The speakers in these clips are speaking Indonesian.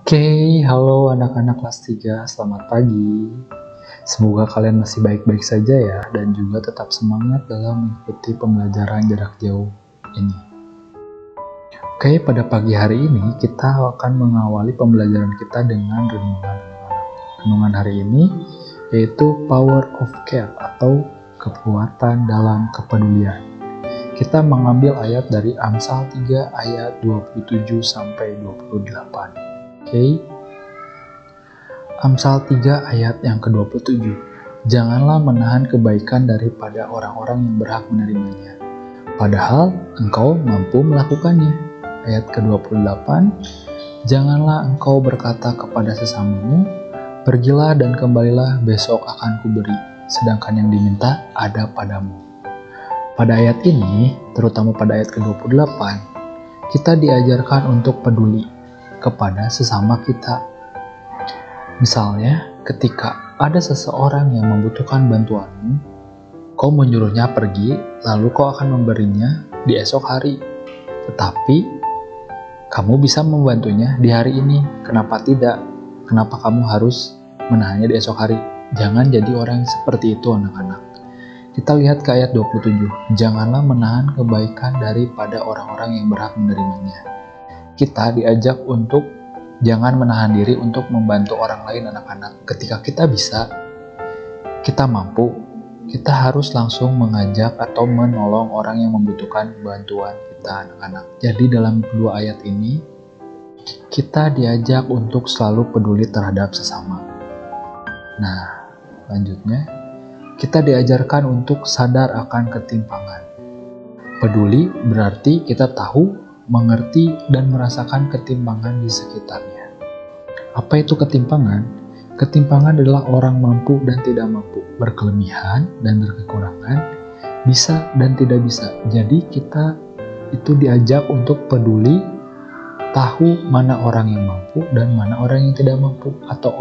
Oke, halo anak-anak kelas 3, selamat pagi. Semoga kalian masih baik-baik saja ya, dan juga tetap semangat dalam mengikuti pembelajaran jarak jauh ini. Oke, pada pagi hari ini kita akan mengawali pembelajaran kita dengan renungan. Renungan hari ini yaitu Power of Care atau kekuatan dalam kepedulian. Kita mengambil ayat dari Amsal 3 ayat 27 sampai 28. Oke. Amsal 3 ayat yang ke-27. Janganlah menahan kebaikan daripada orang-orang yang berhak menerimanya, padahal engkau mampu melakukannya. Ayat ke-28. Janganlah engkau berkata kepada sesamamu, pergilah dan kembalilah, besok akan kuberi, sedangkan yang diminta ada padamu. Pada ayat ini, terutama pada ayat ke-28, kita diajarkan untuk peduli kepada sesama kita. Misalnya, ketika ada seseorang yang membutuhkan bantuanmu, kau menyuruhnya pergi, lalu kau akan memberinya di esok hari. Tetapi, kamu bisa membantunya di hari ini. Kenapa tidak? Kenapa kamu harus menahannya di esok hari? Jangan jadi orang yang seperti itu, anak-anak. Kita lihat ke ayat 27. Janganlah menahan kebaikan daripada orang-orang yang berhak menerimanya. Kita diajak untuk jangan menahan diri untuk membantu orang lain, anak-anak. Ketika kita bisa, kita mampu, kita harus langsung mengajak atau menolong orang yang membutuhkan bantuan kita, anak-anak. Jadi dalam kedua ayat ini, kita diajak untuk selalu peduli terhadap sesama. Nah, lanjutnya, kita diajarkan untuk sadar akan ketimpangan. Peduli berarti kita tahu, mengerti, dan merasakan ketimpangan di sekitarnya. Apa itu ketimpangan? Ketimpangan adalah orang mampu dan tidak mampu, berkelebihan dan berkekurangan, bisa dan tidak bisa. Jadi kita itu diajak untuk peduli, tahu mana orang yang mampu dan mana orang yang tidak mampu, atau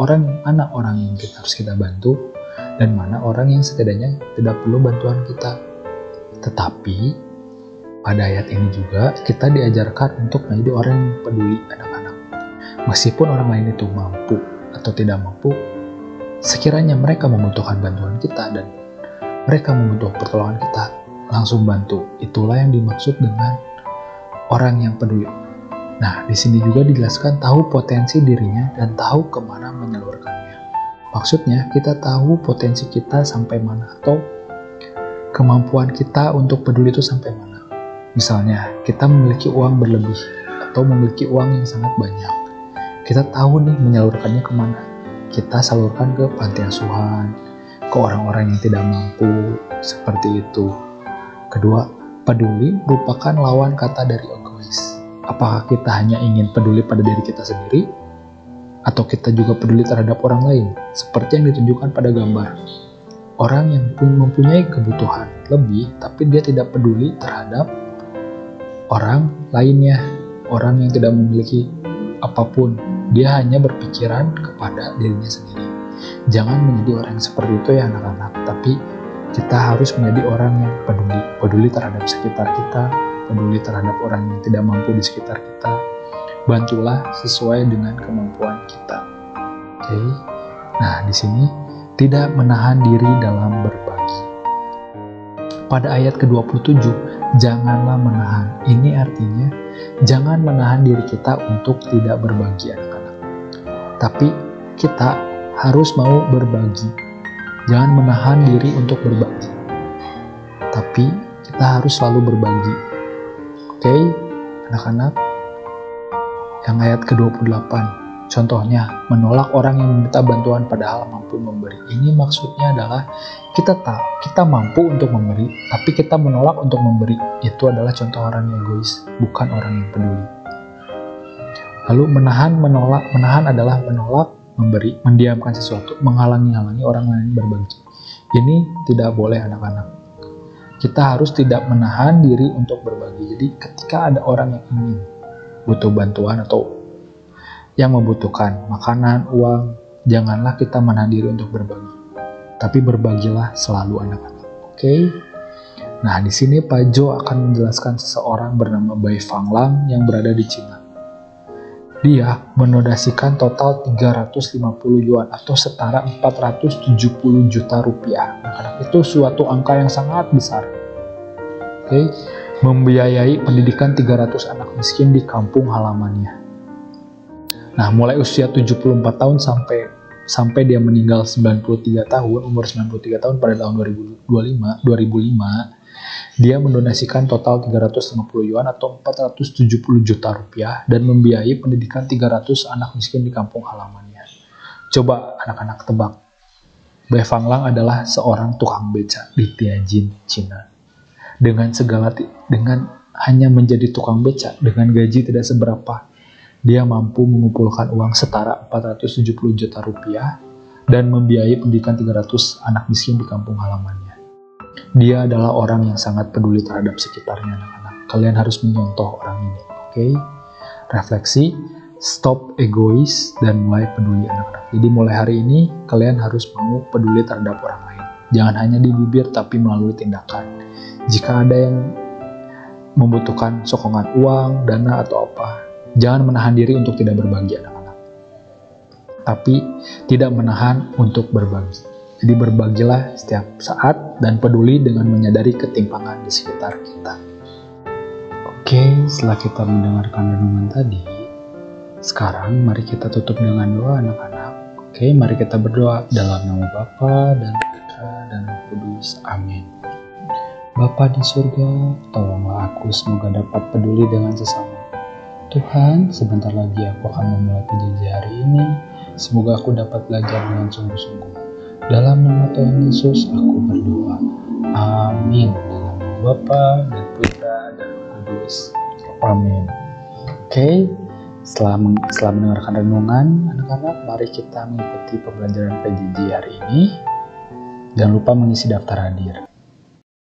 mana orang yang harus kita bantu dan mana orang yang setidaknya tidak perlu bantuan kita. Tetapi pada ayat ini juga kita diajarkan untuk menjadi orang yang peduli, anak-anak. Meskipun orang lain itu mampu atau tidak mampu, sekiranya mereka membutuhkan bantuan kita dan mereka membutuhkan pertolongan kita, langsung bantu. Itulah yang dimaksud dengan orang yang peduli. Nah, di sini juga dijelaskan tahu potensi dirinya dan tahu kemana menyalurkannya. Maksudnya kita tahu potensi kita sampai mana atau kemampuan kita untuk peduli itu sampai mana. Misalnya, kita memiliki uang berlebih atau memiliki uang yang sangat banyak. Kita tahu nih menyalurkannya kemana. Kita salurkan ke panti asuhan, ke orang-orang yang tidak mampu, seperti itu. Kedua, peduli merupakan lawan kata dari egois. Apakah kita hanya ingin peduli pada diri kita sendiri? Atau kita juga peduli terhadap orang lain? Seperti yang ditunjukkan pada gambar. Orang yang mempunyai kebutuhan lebih, tapi dia tidak peduli terhadap orang lainnya, orang yang tidak memiliki apapun, dia hanya berpikiran kepada dirinya sendiri. Jangan menjadi orang yang seperti itu ya anak-anak, tapi kita harus menjadi orang yang peduli terhadap sekitar kita, peduli terhadap orang yang tidak mampu di sekitar kita. Bantulah sesuai dengan kemampuan kita. Oke. Nah, di sini tidak menahan diri dalam berbagi. Pada ayat ke-27, janganlah menahan. Ini artinya, jangan menahan diri kita untuk tidak berbagi, anak-anak. Tapi kita harus mau berbagi. Jangan menahan diri untuk berbagi. Tapi kita harus selalu berbagi. Oke, anak-anak. Yang ayat ke-28. Contohnya, menolak orang yang meminta bantuan padahal mampu memberi. Ini maksudnya adalah kita mampu untuk memberi, tapi kita menolak untuk memberi. Itu adalah contoh orang yang egois, bukan orang yang peduli. Lalu menahan adalah menolak memberi, mendiamkan sesuatu, menghalangi orang lain berbagi. Ini tidak boleh, anak-anak. Kita harus tidak menahan diri untuk berbagi. Jadi ketika ada orang yang ingin butuh bantuan atau yang membutuhkan makanan, uang, janganlah kita menahan diri untuk berbagi. Tapi berbagilah selalu, anak-anak. Oke? Nah, di sini Pak Jo akan menjelaskan seseorang bernama Bai Fanglang yang berada di Cina. Dia mendonasikan total 350 yuan atau setara 470 juta rupiah. Anak-anak, itu suatu angka yang sangat besar. Oke, membiayai pendidikan 300 anak miskin di kampung halamannya. Nah, mulai usia 74 tahun sampai dia meninggal 93 tahun, umur 93 tahun pada tahun 2005, dia mendonasikan total 350 yuan atau 470 juta rupiah dan membiayai pendidikan 300 anak miskin di kampung halamannya. Coba anak-anak tebak. Bai Fanglang adalah seorang tukang beca di Tianjin, Cina. Dengan hanya menjadi tukang beca dengan gaji tidak seberapa, dia mampu mengumpulkan uang setara 470 juta rupiah dan membiayai pendidikan 300 anak miskin di kampung halamannya. Dia adalah orang yang sangat peduli terhadap sekitarnya, anak-anak. Kalian harus menyontoh orang ini, oke? Refleksi, stop egois, dan mulai peduli, anak-anak. Jadi mulai hari ini, kalian harus mau peduli terhadap orang lain. Jangan hanya di bibir, tapi melalui tindakan. Jika ada yang membutuhkan sokongan uang, dana, atau apa, jangan menahan diri untuk tidak berbagi, anak-anak. Tapi tidak menahan untuk berbagi. Jadi berbagilah setiap saat dan peduli dengan menyadari ketimpangan di sekitar kita. Oke, setelah kita mendengarkan renungan tadi, sekarang mari kita tutup dengan doa, anak-anak. Oke, mari kita berdoa dalam nama Bapa dan Putra dan Roh Kudus. Amin. Bapa di surga, tolonglah aku semoga dapat peduli dengan sesama. Tuhan, sebentar lagi aku akan memulai PJJ hari ini. Semoga aku dapat belajar dengan sungguh-sungguh. Dalam nama Tuhan Yesus aku berdoa. Amin. Dalam nama Bapa dan Putra dan Roh Kudus. Amin. Oke, setelah mendengarkan renungan, anak-anak, mari kita mengikuti pembelajaran PJJ hari ini. Jangan lupa mengisi daftar hadir.